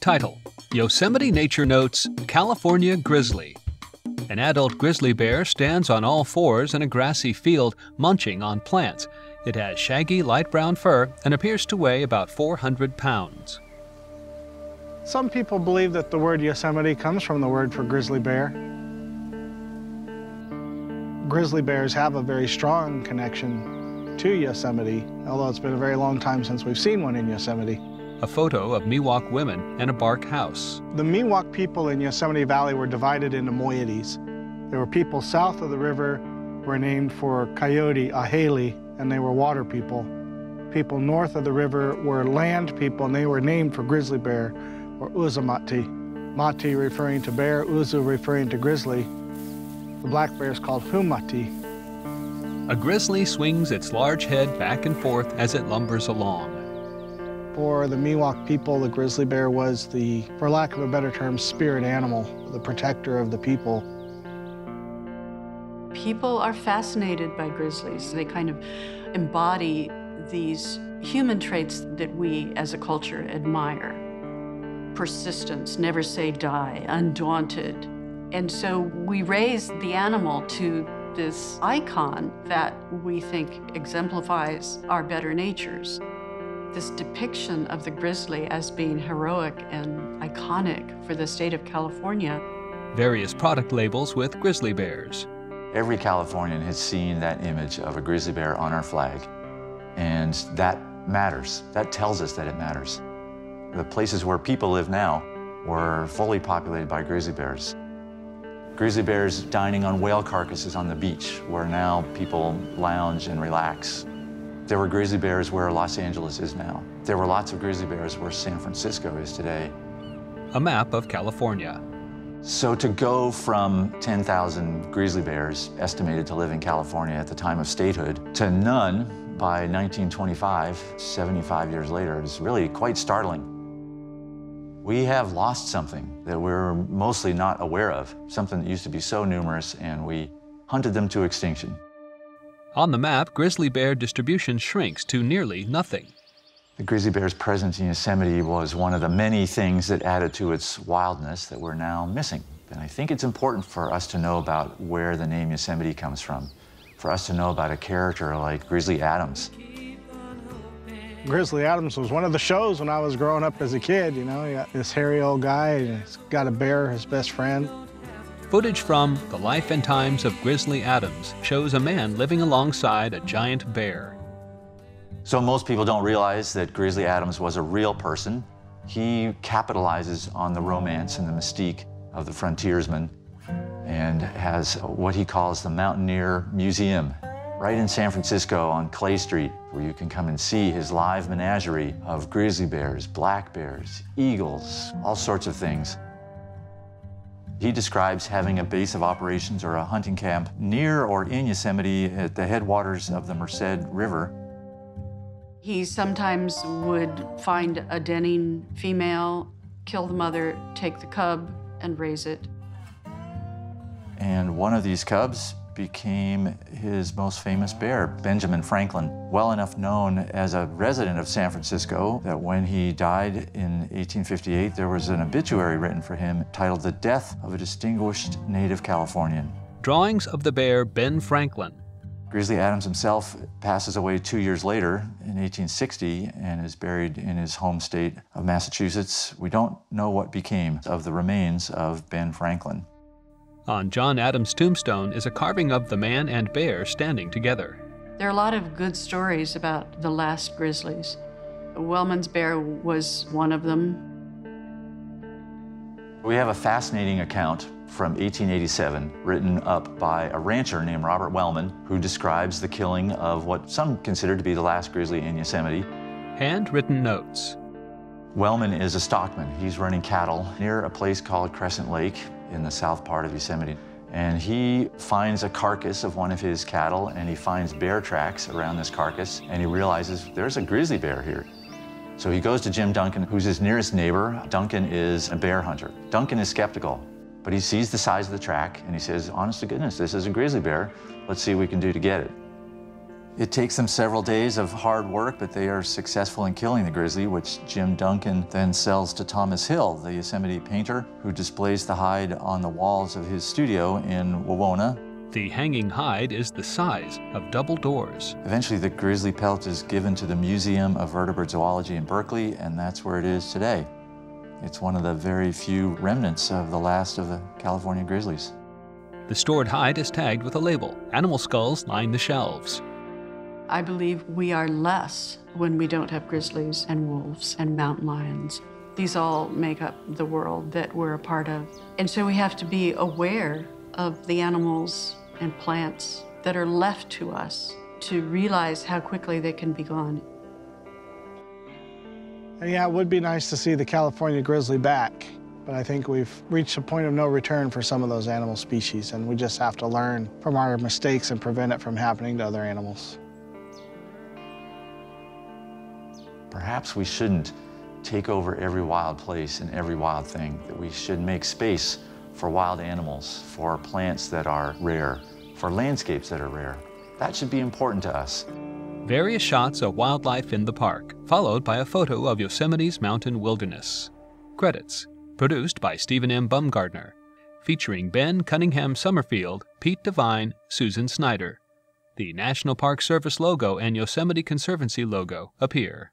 Title: Yosemite Nature Notes, California Grizzly. An adult grizzly bear stands on all fours in a grassy field, munching on plants. It has shaggy light brown fur and appears to weigh about 400 pounds. Some people believe that the word Yosemite comes from the word for grizzly bear. Grizzly bears have a very strong connection to Yosemite, although it's been a very long time since we've seen one in Yosemite. A photo of Miwok women and a bark house. The Miwok people in Yosemite Valley were divided into moieties. There were people south of the river were named for Coyote, Ahele, and they were water people. People north of the river were land people, and they were named for grizzly bear, or Uzumati. Mati referring to bear, Uzu referring to grizzly. The black bear is called Humati. A grizzly swings its large head back and forth as it lumbers along. For the Miwok people, the grizzly bear was the, for lack of a better term, spirit animal, the protector of the people. People are fascinated by grizzlies. They kind of embody these human traits that we as a culture admire. Persistence, never say die, undaunted. And so we raise the animal to this icon that we think exemplifies our better natures. This depiction of the grizzly as being heroic and iconic for the state of California. Various product labels with grizzly bears. Every Californian has seen that image of a grizzly bear on our flag, and that matters. That tells us that it matters. The places where people live now were fully populated by grizzly bears. Grizzly bears dining on whale carcasses on the beach, where now people lounge and relax. There were grizzly bears where Los Angeles is now. There were lots of grizzly bears where San Francisco is today. A map of California. So to go from 10,000 grizzly bears estimated to live in California at the time of statehood to none by 1925, 75 years later, is really quite startling. We have lost something that we're mostly not aware of, something that used to be so numerous, and we hunted them to extinction. On the map, grizzly bear distribution shrinks to nearly nothing. The grizzly bear's presence in Yosemite was one of the many things that added to its wildness that we're now missing. And I think it's important for us to know about where the name Yosemite comes from, for us to know about a character like Grizzly Adams. Grizzly Adams was one of the shows when I was growing up as a kid, you know. You got this hairy old guy, and he's got a bear, his best friend. Footage from The Life and Times of Grizzly Adams shows a man living alongside a giant bear. So most people don't realize that Grizzly Adams was a real person. He capitalizes on the romance and the mystique of the frontiersman and has what he calls the Mountaineer Museum right in San Francisco on Clay Street, where you can come and see his live menagerie of grizzly bears, black bears, eagles, all sorts of things. He describes having a base of operations or a hunting camp near or in Yosemite at the headwaters of the Merced River. He sometimes would find a denning female, kill the mother, take the cub, and raise it. And one of these cubs became his most famous bear, Benjamin Franklin, well enough known as a resident of San Francisco that when he died in 1858, there was an obituary written for him titled "The Death of a Distinguished Native Californian." Drawings of the bear Ben Franklin. Grizzly Adams himself passes away 2 years later in 1860 and is buried in his home state of Massachusetts. We don't know what became of the remains of Ben Franklin. On John Adams' tombstone is a carving of the man and bear standing together. There are a lot of good stories about the last grizzlies. Wellman's bear was one of them. We have a fascinating account from 1887 written up by a rancher named Robert Wellman, who describes the killing of what some consider to be the last grizzly in Yosemite. Handwritten notes. Wellman is a stockman. He's running cattle near a place called Crescent Lake in the south part of Yosemite. And he finds a carcass of one of his cattle, and he finds bear tracks around this carcass, and he realizes there's a grizzly bear here. So he goes to Jim Duncan, who's his nearest neighbor. Duncan is a bear hunter. Duncan is skeptical, but he sees the size of the track, and he says, honest to goodness, this is a grizzly bear. Let's see what we can do to get it. It takes them several days of hard work, but they are successful in killing the grizzly, which Jim Duncan then sells to Thomas Hill, the Yosemite painter, who displays the hide on the walls of his studio in Wawona. The hanging hide is the size of double doors. Eventually, the grizzly pelt is given to the Museum of Vertebrate Zoology in Berkeley, and that's where it is today. It's one of the very few remnants of the last of the California grizzlies. The stored hide is tagged with a label. Animal skulls line the shelves. I believe we are less when we don't have grizzlies and wolves and mountain lions. These all make up the world that we're a part of. And so we have to be aware of the animals and plants that are left to us to realize how quickly they can be gone. And yeah, it would be nice to see the California grizzly back, but I think we've reached a point of no return for some of those animal species, and we just have to learn from our mistakes and prevent it from happening to other animals. Perhaps we shouldn't take over every wild place and every wild thing, that we should make space for wild animals, for plants that are rare, for landscapes that are rare. That should be important to us. Various shots of wildlife in the park, followed by a photo of Yosemite's mountain wilderness. Credits: produced by Stephen M. Bumgardner, featuring Ben Cunningham Summerfield, Pete Devine, Susan Snyder. The National Park Service logo and Yosemite Conservancy logo appear.